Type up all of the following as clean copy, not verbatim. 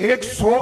100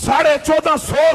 1450